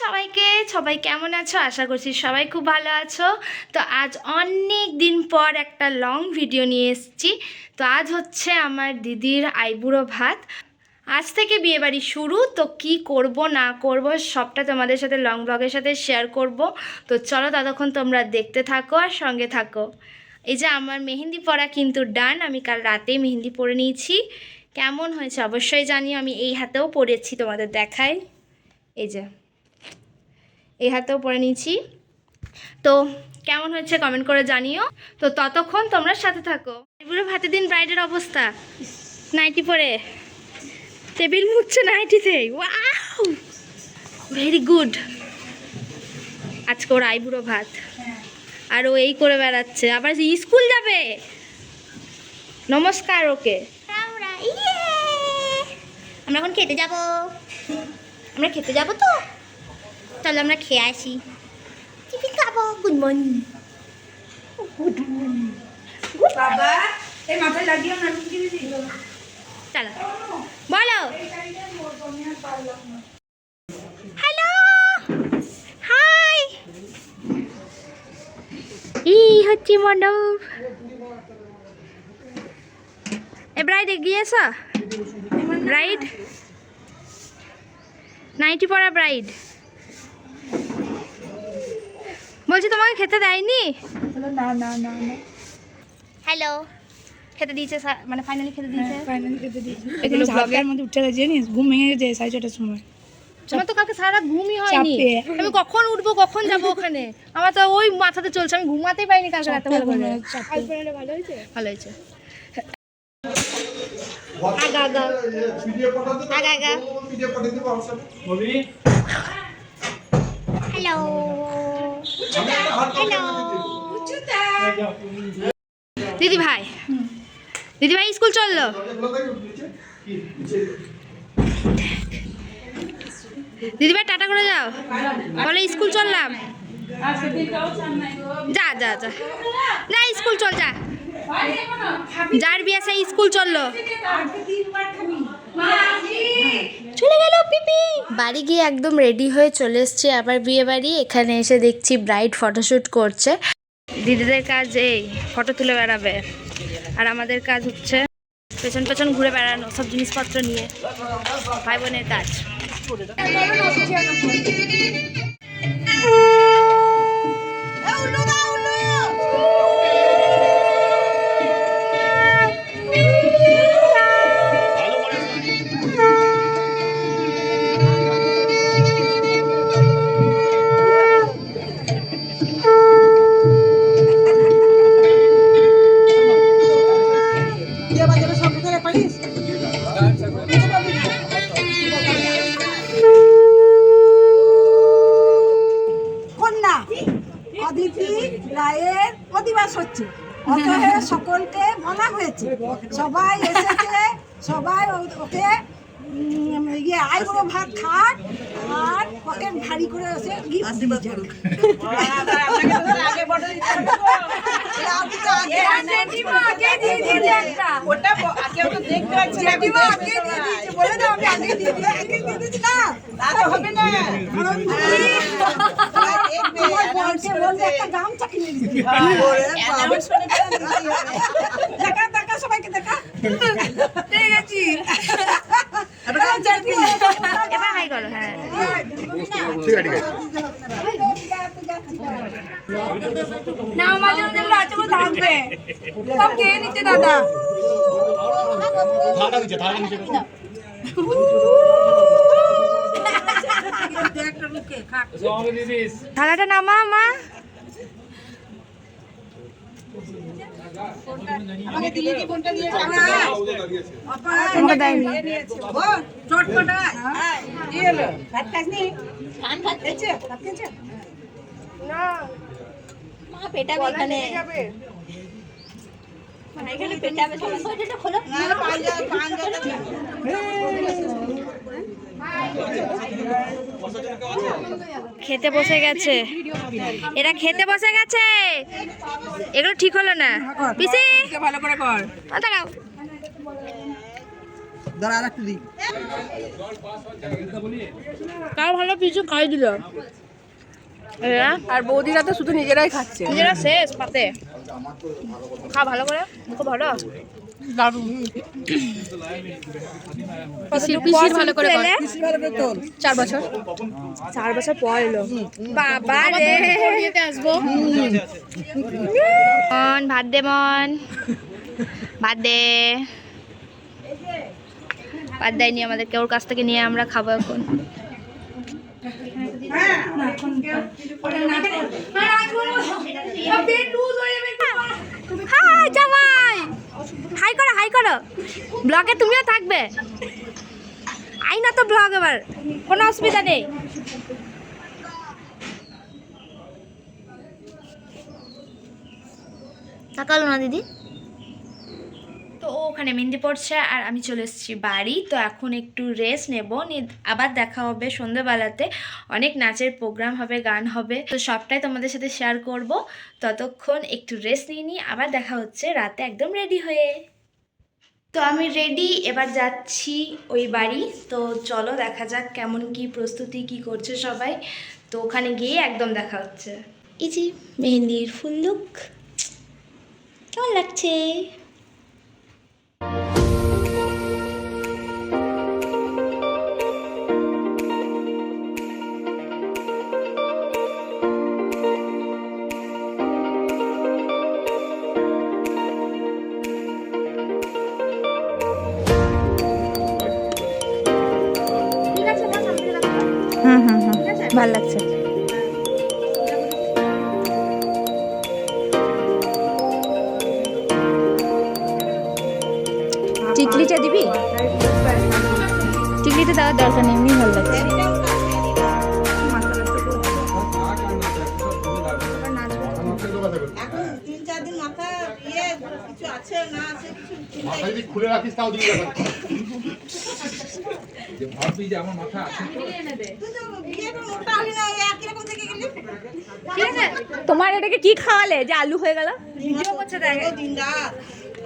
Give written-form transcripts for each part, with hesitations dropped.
সবাইকে, সবাই কেমন আছো? আশা করছি সবাই খুব ভালো আছো। তো আজ অনেক দিন পর একটা লং ভিডিও নিয়ে এসেছি। তো আজ হচ্ছে আমার দিদির আইবুড়ো ভাত। আজ থেকে বিয়েবাড়ি শুরু। তো কি করব না করব সবটা তোমাদের সাথে লং ব্লগের সাথে শেয়ার করব। তো চলো ততক্ষণ তোমরা দেখতে থাকো আর সঙ্গে থাকো। এই যে আমার মেহেন্দি পরা কিন্তু ডান। আমি কাল রাতেই মেহেন্দি পরে নিয়েছি। কেমন হয়েছে অবশ্যই জানিও। আমি এই হাতেও পরেছি, তোমাদের দেখাই। এই যে এই হাতেও পরে নিয়েছি। তো কেমন হয়েছে কমেন্ট করে জানিও। তো ততক্ষণ তোমরা সাথে থাকো। পুরো ভাতের দিন ব্রাইডের অবস্থা, নাইটি পরে টেবিল মুছছে নাইটিতে। Wow, very good. আজকে ওর আইবুড়ো ভাত আর ও এই করে বেড়াচ্ছে, আবার স্কুল যাবে। নমস্কার ওকে। আমরা এখন খেতে যাব। আমরা খেতে যাব তো চলো আমরা খেয়ে আসি। টিফিন খাবো। Good morning. Good morning. বাবা এই মাথায় লাগিও না রুটি দিদি। চলো বলো। Hello, hi. এই হচ্ছে মণ্ডপ। এ ব্রাইড গিয়েছ? ব্রাইড নাইটি পরা ব্রাইড বলছি তোমাকে খেতে দেয়নি? না না না না হ্যালো, খেতে দিয়েছে মানে ফাইনালি খেতে দিয়েছে। ফাইনালি খেতে দিয়েছি। এগুলো ব্লগের মধ্যে উঠে গেছে জানিস, ঘুম ভেঙে গেছে 6:30টার সময়। আমার তো কালকে সারা রাত ঘুমই হয়নি। আমি কখন উঠবো কখন যাবো ওখানে, আমার তো ওই মাথাতে চলছে। আমি ঘুমাতেই পাইনি কালকে রাতে। ভালো করে ভালো হয়েছে, ভালো হয়েছে। আগা আগা আগা আগা। হ্যালো হ্যালো দিদি ভাই, দিদি ভাই স্কুল চললো। দিদি ভাই টাটা করে যাও, বলে স্কুল চললাম। যা যা যা যা স্কুল চল, যা যার বিয়ে সেই স্কুল চললো। চলে গেল পিপি। বাড়ি গিয়ে একদম রেডি হয়ে চলে এসছি আবার বিয়ে বাড়ি। এখানে এসে দেখছি ব্রাইড ফটোশ্যুট করছে। দিদিদের কাজ এই ফটো তুলে বেড়াবে, আর আমাদের কাজ হচ্ছে পেছন পেছন ঘুরে বেড়ানো সব জিনিসপত্র নিয়ে। ভাই বোনের কাজ। অদিতি রায়ের অধিবাস হচ্ছে, অতএব সকলকে বলা হয়েছে, সবাই এসেছে, সবাই ওকে আইবুড়ো ভাত খাক আর পকেট ভারী করে এসে গিফট দিবে। গামছা কিনে দিচ্ছি। দেখা দেখা সবাইকে দেখা ঠিক আছে। এবার হাই করো। হ্যাঁ না মাঝে মাঝে আছে বলে থাকবে সব খেয়ে নিচ্ছে দাদা। থালাটা নামা মা। আমাকে দিলে কি কোনটা দিয়েছে? তোমাকে দেয়নি। চটপটা কি হলো? ভাত খাসনি? খান ভাত খেয়েছে? ভাত খেয়েছে? না মা পেটাবে এখানে। এখানে পেটাবে সবাই। সোয়েটারটা খোলো। খেতে বসে গেছে, এরা খেতে বসে গেছে। এগুলো ঠিক হলো না পিসি, ভালো করে কর। দাঁড়াও। দাঁড়া আর একটু দিই। কার ভালো পিছু খাই দিল আর বৌদিরা তো শুধু নিজেরাই খাচ্ছে। নিজেরা শেষ পাতে খা ভালো করে মুখ ভালো পিসির ভালো করে কর। তোল 4 বছর পর এলো বাবা রে আসবো মন ভাত দে মন ভাত দে ভাত দেয়নি আমাদেরকে ওর কাছ থেকে নিয়ে আমরা খাবো এখন হাই জামাই হাই করো ব্লগে তুমিও থাকবে আই না তো ব্লগ এবার কোনো অসুবিধা নেই তাকালো না দিদি তো ও ওখানে মেহেন্দি পড়ছে আর আমি চলে এসেছি বাড়ি তো এখন একটু রেস্ট নেব আবার দেখা হবে সন্ধ্যেবেলাতে অনেক নাচের প্রোগ্রাম হবে গান হবে তো সবটাই তোমাদের সাথে শেয়ার করব ততক্ষণ একটু রেস্ট নিয়ে আবার দেখা হচ্ছে রাতে একদম রেডি হয়ে তো আমি রেডি এবার যাচ্ছি ওই বাড়ি তো চলো দেখা যাক কেমন কি প্রস্তুতি কি করছে সবাই তো ওখানে গিয়ে একদম দেখা হচ্ছে এই যে মেহেন্দির ফুল লুক কেমন লাগছে ভাল লাগছে টিকলিটা দিবি টিকলিটা দেওয়ার দরকার নেই এমনি ভালো লাগছে খুলে রাখিস তাও দিয়ে ভাববি যে আমার মাথা আছে তোমার এটাকে কি খাওয়ালে যে আলু হয়ে গেল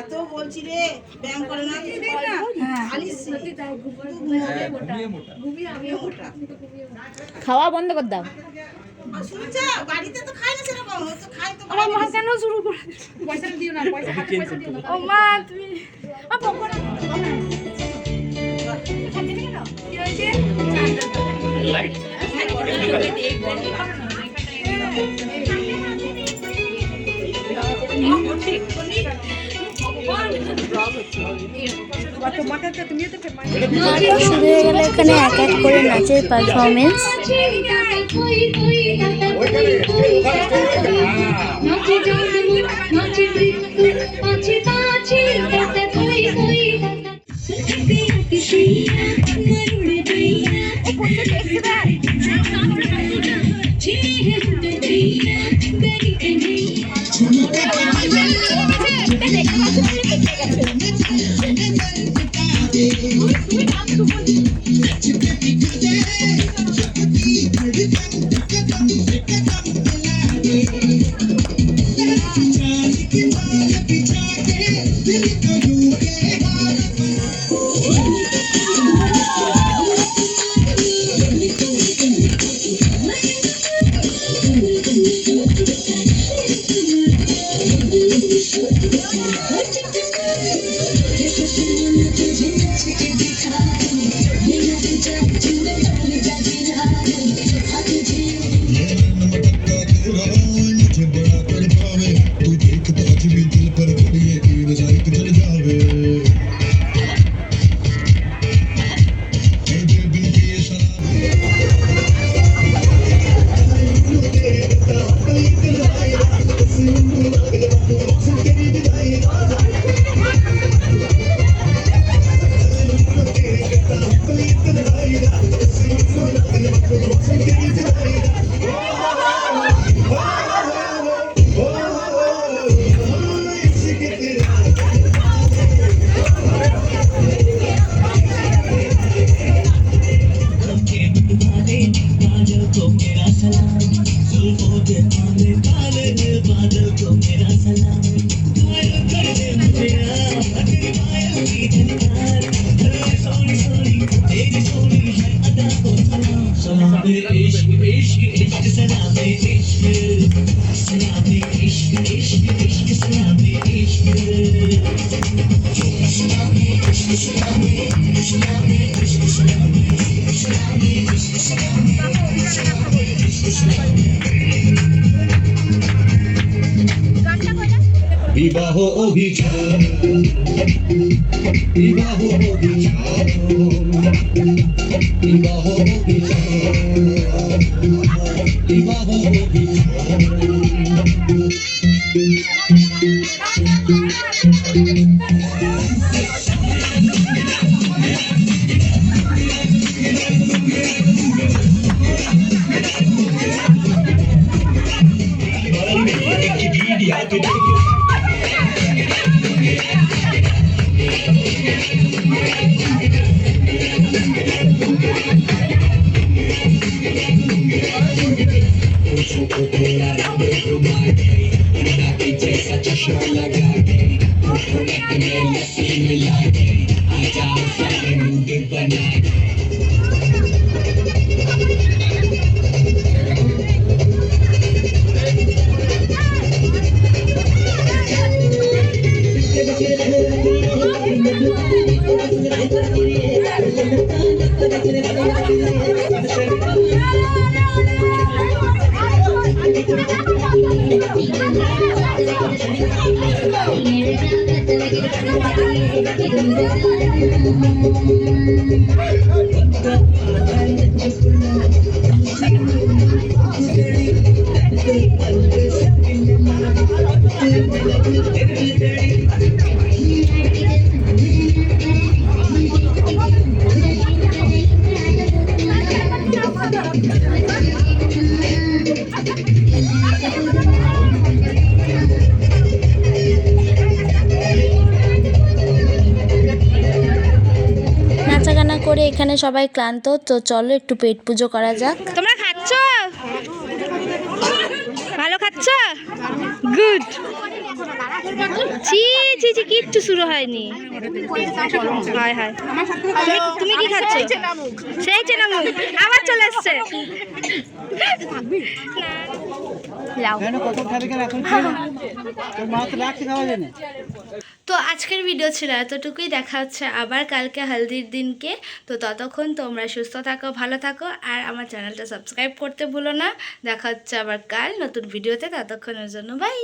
এত বলছি রে ব্যায়াম করে না খাওয়া বন্ধ করে দাও বাড়িতে তো খাই না সেরকম খাই তো আমার মা কেন শুরু করে পয়সা দিও না পয়সা দিও না ও মা তুমি কি হয়েছে লাইট শুরু হয়ে গেল এখানে এক এক করে নাচের পারফরমেন্স বিবাহ অভিযান বিবাহ অভিযান বিবাহ অভিযান বিবাহ নাচাগানা করে এখানে সবাই ক্লান্ত, তো চলো একটু পেট পুজো করা যাক। তোমরা খাচ্ছ? ভালো খাচ্ছ? গুড। ছি ছি ছি, কিচ্ছু শুরু হয়নি। হায় হায়, তুমি কি খাচ্ছ? সেই চেনামুখ আবার চলে এসছে। তো আজকের ভিডিও ছিল এতটুকুই। দেখা হচ্ছে আবার কালকে হলদির দিনকে। তো ততক্ষণ তোমরা সুস্থ থাকো, ভালো থাকো, আর আমার চ্যানেলটা সাবস্ক্রাইব করতে ভুলো না। দেখা হচ্ছে আবার কাল নতুন ভিডিওতে, ততক্ষণের জন্য বাই।